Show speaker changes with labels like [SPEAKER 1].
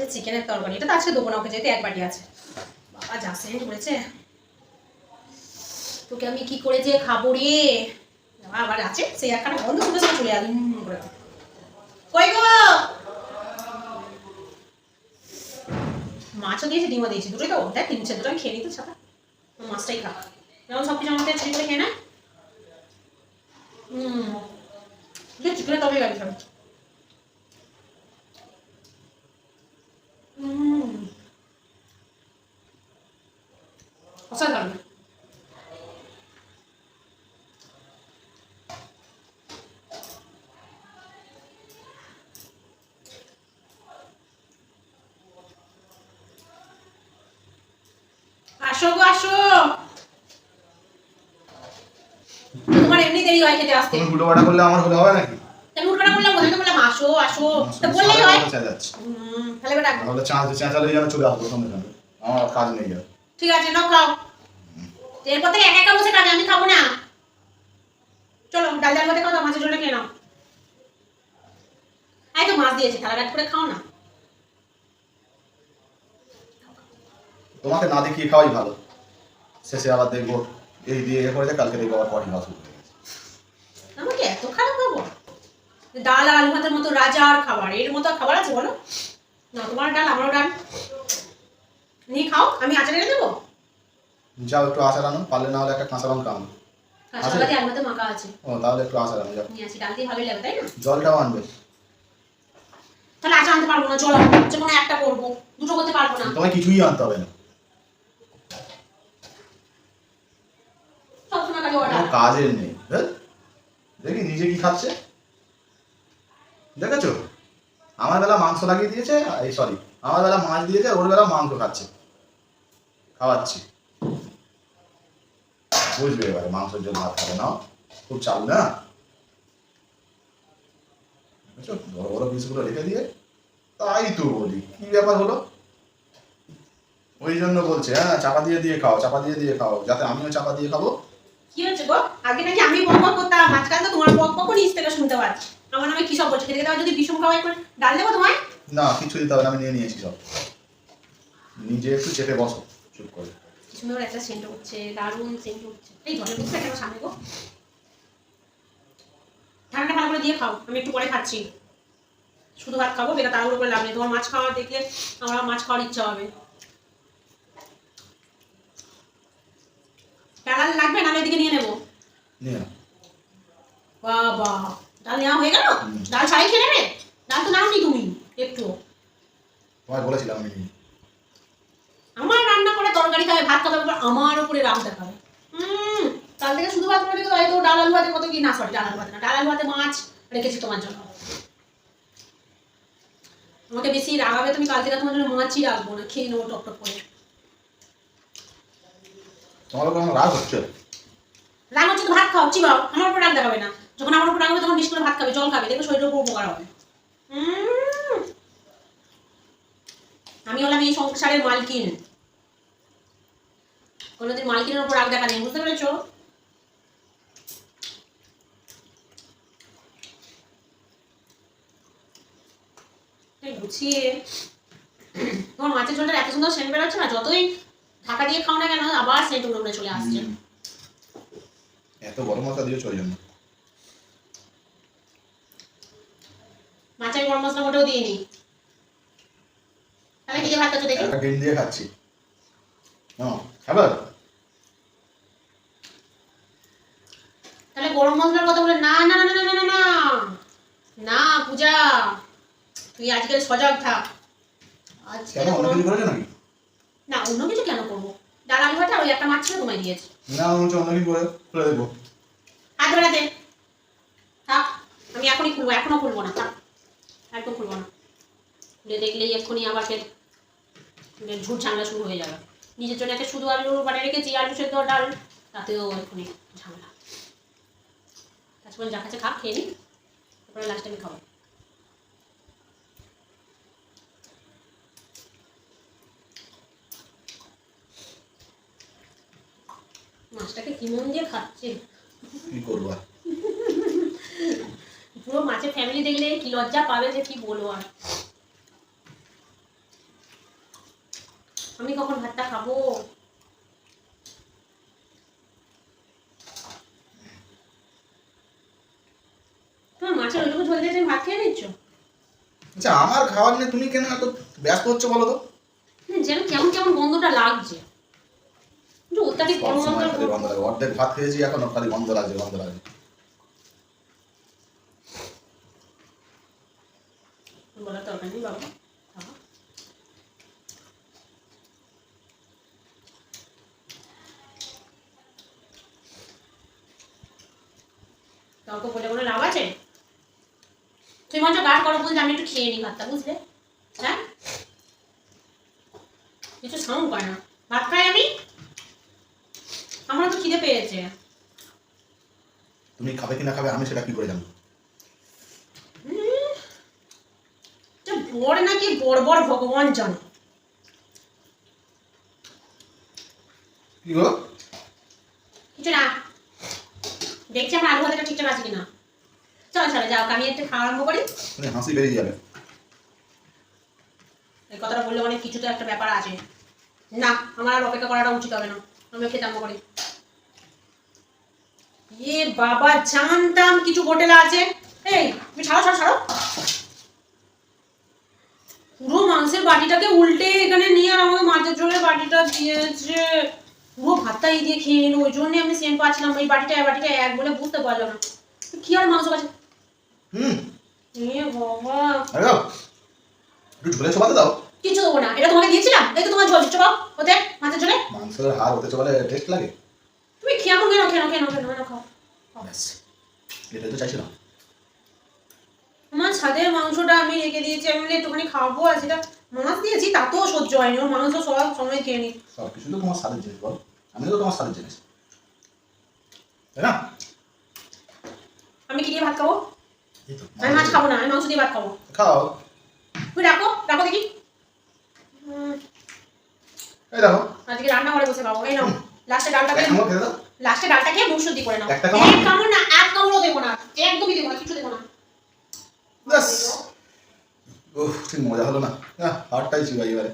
[SPEAKER 1] যে চিকেনের তরকারি, এটা তো আজকে দেবো না ওকে, যেতে এক বাটি আছে। বাবা যা সেন্ট করেছে, তোকে আমি কি করে যে খাবো রে। আবার আছে সেই একখানা বন্ধ শুনে চলে আসুন করে। কই গো, মাছও দিয়েছে ডিমও দিয়েছে, দুটোই তো দেখ তিনছে, দুটো আমি খেয়ে নিই তো সাথে, মাছটাই খা। যেমন সব কিছু আমাকে ছুরি করে খেয়ে নেয়। চিকেনের তরকারি গাড়ি খাবে। অসাধারণ। আসো গো আসো, তোমার এমনি দেরি হয় খেতে আসতে।
[SPEAKER 2] তুমি উল্টোপাল্টা করলে আমার হলে হবে নাকি?
[SPEAKER 1] আমি উল্টোপাল্টা করলাম, কোথায় তো বললাম আসো আসো, তো বললেই হয়। তাহলে এবার ডাকবো।
[SPEAKER 2] তাহলে চেঁচালে যেন চলে আসবো সঙ্গে সঙ্গে, আমার কাজ নেই আর।
[SPEAKER 1] ঠিক আছে নাও খাও, এরপর থেকে একা একা বসে খাবে, আমি খাবো না। চলো ডাল ডাল মধ্যে খাও, তো মাছের ঝোলটা খেয়ে নাও। এই তো মাছ দিয়েছে, থালা কাট করে খাও না।
[SPEAKER 2] তোমাকে না দেখিয়ে খাওয়াই ভালো, শেষে আবার দেখবো এই দিয়ে এ করেছে, কালকে দেখবো আবার পটি খাওয়া শুরু করে গেছে।
[SPEAKER 1] আমাকে এত খারাপ খাবো? ডাল আর আলু ভাতের মতো রাজার খাবার, এর মতো খাবার আছে বলো? না তোমার ডাল আমারও ডাল, নিয়ে খাও, আমি আচার এনে দেবো।
[SPEAKER 2] যাও একটু আচার আনো, পারলে না হলে একটা কাঁচা লঙ্কা আনো।
[SPEAKER 1] কাঁচা লঙ্কা দিয়ে আলু ভাতে মাখা আছে।
[SPEAKER 2] ও তাহলে একটু আচার আনো, যাও।
[SPEAKER 1] নিয়ে আসি, ডাল দিয়ে ভালোই লাগবে তাই না?
[SPEAKER 2] জলটাও আনবে।
[SPEAKER 1] তাহলে আচার আনতে পারবো না, জল আনবো, যেমন একটা করবো, দুটো করতে পারবো না।
[SPEAKER 2] তোমায় কিছুই আনতে হবে না,
[SPEAKER 1] সবসময় খালি অর্ডার।
[SPEAKER 2] কোনো কাজের নেই। হ্যাঁ দেখি নিজে কি খাচ্ছে, দেখেছো? আমার বেলা মাংস লাগিয়ে দিয়েছে, এই সরি, আমার বেলা মাছ দিয়েছে, ওর বেলা মাংস খাচ্ছে, খাওয়াচ্ছি। বুঝবে এবারে, মাংসের জন্য ভাত খাবে না, খুব চাল না। দেখেছো বড় বড় পিসগুলো রেখে দিয়ে, তাই তো বলি কি ব্যাপার হলো। ওই জন্য বলছে হ্যাঁ চাপা দিয়ে দিয়ে খাও, চাপা দিয়ে দিয়ে খাও, যাতে আমিও চাপা দিয়ে খাবো।
[SPEAKER 1] কি হচ্ছে গো, আগে নাকি আমি বক বক করতাম, আজকাল তো তোমার বক বকও নিচ থেকে শুনতে পাচ্ছি। আমার নামে কি সব বলছে, খেতে খেতে যদি বিষম খাওয়াই করে ডাল দেবো তোমায়?
[SPEAKER 2] না কিছু দিতে হবে না, আমি নিয়ে নিয়েছি সব। নিজে একটু চেপে বসো চুপ করে।
[SPEAKER 1] কি সুন্দর একটা সেন্ট হচ্ছে, দারুণ সেন্ট হচ্ছে। এই ধরে বুঝতে কেন সামনে গো, ঠান্ডা ভালো করে দিয়ে খাও, আমি একটু পরে খাচ্ছি। শুধু ভাত খাবো, বেটা তাড়াহুড়ো করে লাভ নেই, তোমার মাছ খাওয়া দেখলে আমার মাছ খাওয়ার ইচ্ছা হবে। ডাল লাগবে, নাহলে এদিকে নিয়ে নেবো।
[SPEAKER 2] নিয়ে নাও।
[SPEAKER 1] বাবা ডাল নেওয়া হয়ে গেল, ডাল ছাড়াই খেয়ে নেবে? ডাল তো নাওনি তুমি একটু।
[SPEAKER 2] তোমায় বলেছিলাম আমি নিয়ে।
[SPEAKER 1] আমার রান্না করে তরকারি খাবে, ভাত খাবে, আমার উপরে রাগ দেখাবে। কাল থেকে শুধু ভাত করে তো ডাল আলু ভাতে কত কি, না সরি ডাল আলু ভাতে না, ডাল আলু ভাতে মাছ রেখেছি তোমার জন্য। আমাকে বেশি রাগাবে তুমি, কাল থেকে তোমার জন্য মাছই রাখবো না, খেয়ে নেবো টক টক করে।
[SPEAKER 2] তোমার উপর আমার রাগ হচ্ছে?
[SPEAKER 1] রাগ হচ্ছে তো ভাত খাও, চিবাও, আমার উপর রাগ দেখাবে না। যখন আমার উপর রাগ হবে তখন বেশি করে ভাত খাবে, জল খাবে, দেখবে শরীরের উপর উপকার হবে। আমি হলাম এই সংসারের মালকিন, কোনোদিন মালকিনের উপর রাগ দেখা নেই, বুঝতে পেরেছো? গুছিয়ে তোমার মাছের ঝোলটা এত সুন্দর সেন্ট বেরোচ্ছে না, যতই ঢাকা দিয়ে খাও না কেন আবার সেন্ট উড়ে উড়ে চলে আসছে।
[SPEAKER 2] এত গরম মশলা দিয়েছো ওই জন্য।
[SPEAKER 1] মাছের গরম মশলা মোটেও দিইনি। তাহলে কি দিয়ে ভাত খাচ্ছ দেখি?
[SPEAKER 2] একটা ডিম দিয়ে খাচ্ছি। হ্যাঁ খাবার।
[SPEAKER 1] তাহলে গরম মশলার কথা বলে না না না না না না না না পূজা, তুই আজকে সজাগ থাক। আজকে
[SPEAKER 2] কেন অন্য কিছু করেছো নাকি?
[SPEAKER 1] না অন্য কিছু কেন করবো, ডাল আলু ভাত আর ওই একটা মাছ ছিল তোমায় দিয়েছি।
[SPEAKER 2] না মনে হচ্ছে অন্য কিছু করে ফেলে দেবো।
[SPEAKER 1] হাত ধরে দে, থাক, আমি এখনই খুলবো, এখনো খুলবো না, থাক একদম খুলবো না, খুলে দেখলেই এক্ষুনি আবার ফের ঝুট ঝামেলা শুরু হয়ে যাবে। নিজের জন্য একটা শুধু আলু বানিয়ে রেখেছি, আলু সেদ্ধ ডাল, তাতেও এক্ষুনি ঝামেলা। তারপরে যা খাচ্ছে খাপ, খেয়ে নি, তারপরে লাস্টে আমি খাবো। মাছটাকে কি মন দিয়ে খাচ্ছে,
[SPEAKER 2] কি করবো আর।
[SPEAKER 1] পুরো মাছের ফ্যামিলি দেখলে কি লজ্জা পাবে যে কি বলবো আর। আমি কখন ভাতটা খাবো? তোমার মাছের ওইটুকু ঝোল দিয়ে তুমি ভাত খেয়ে নিচ্ছ?
[SPEAKER 2] আচ্ছা আমার খাবার নিয়ে তুমি কেন এত ব্যস্ত হচ্ছে বলো তো?
[SPEAKER 1] যেন কেমন কেমন গন্ধটা লাগছে, একটু অত্যাধিক
[SPEAKER 2] সব
[SPEAKER 1] গরম
[SPEAKER 2] সময়
[SPEAKER 1] মশলা
[SPEAKER 2] খালি গন্ধ লাগে, অর্ধেক ভাত খেয়েছি এখন খালি গন্ধ লাগছে গন্ধ লাগছে।
[SPEAKER 1] বলার দরকার নেই বাবা, খাও। কাউকে বলে বলে লাভ আছে? তুমি মঞ্চ গাঢ় করো বলছে আমি একটু খেয়ে নিই ভাতটা, বুঝলে? হ্যাঁ, কিছু সাউন্ড করে না, ভাত খাই আমি, আমার তো খিদে পেয়েছে।
[SPEAKER 2] তুমি খাবে কি না খাবে আমি সেটা কি করে জানবো?
[SPEAKER 1] বড় নাকি বড় বড় ভগবান জানে।
[SPEAKER 2] কি গো?
[SPEAKER 1] কিছু না, দেখছি আমার আলু ভাজাটা ঠিকঠাক আছে কিনা। চলো চলো যাও, আমি একটু খাওয়া আরম্ভ করি।
[SPEAKER 2] মানে হাসি বেরিয়ে যাবে।
[SPEAKER 1] এই কথাটা বললে অনেক কিছু তো একটা ব্যাপার আছে। না, আমার আর অপেক্ষা করাটা উচিত হবে না, আমি খেতে আরম্ভ করি। এ বাবা, জানতাম কিছু হোটেল আছে। এই তুমি ছাড়ো ছাড়ো ছাড়ো, পুরো মাংসের বাটিটাকে উল্টে এখানে নিয়ে আর আমাকে মাছের ঝোলের বাটিটা দিয়েছে। পুরো ভাতটা এই দিয়ে খেয়ে নিল, ওই জন্য আমি সেন্ট পাচ্ছিলাম। এই বাটিটা এক বলে বুঝতে পারলাম না কি আর মাংস আছে। এ বাবা,
[SPEAKER 2] আরে একটু ঝোলে চোবাতে দাও।
[SPEAKER 1] কিছু দেবো না, এটা তোমাকে দিয়েছিলাম, এই তো তোমার ঝোল চোবাও ওতে মাছের ঝোলে।
[SPEAKER 2] মাংসের হাড় হতে চোবালে টেস্ট লাগে।
[SPEAKER 1] তুমি কেন কেন কেন কেন কেন কেন খাও?
[SPEAKER 2] ব্যাস, এটাই তো চাইছিলাম।
[SPEAKER 1] আমার ছাদের মাংসটা আমি রেখে দিয়েছি, আমি বলে একটুখানি খাবো, আর সেটা মাছ দিয়েছি তাতেও সহ্য হয়নি। ওর মাংস সব সময় খেয়ে নি।
[SPEAKER 2] সব কিছু তো তোমার স্বাদের জিনিস বল, আমি তো তোমার স্বাদের জিনিস, তাই না?
[SPEAKER 1] আমি কি দিয়ে ভাত খাবো?
[SPEAKER 2] এই তো
[SPEAKER 1] আমি মাছ খাবো না, আমি মাংস দিয়ে ভাত খাবো।
[SPEAKER 2] খাও।
[SPEAKER 1] তুমি রাখো রাখো দেখি।
[SPEAKER 2] এই দেখো
[SPEAKER 1] আজকে রান্না করে বসে খাবো। এই নাও, লাস্টে ডালটাকে,
[SPEAKER 2] এক কামড় খেতে দাও।
[SPEAKER 1] লাস্টে ডালটাকে মুখ শুদ্ধি করে নাও।
[SPEAKER 2] একটা কামড়?
[SPEAKER 1] এক কামড় না, এক কামড়ও দেবো না, একদমই দেবো না, কিছু দেবো না।
[SPEAKER 2] ব্যাস, ওহ ঠিক মজা হলো না, হাড়টাই চিবাই এবারে।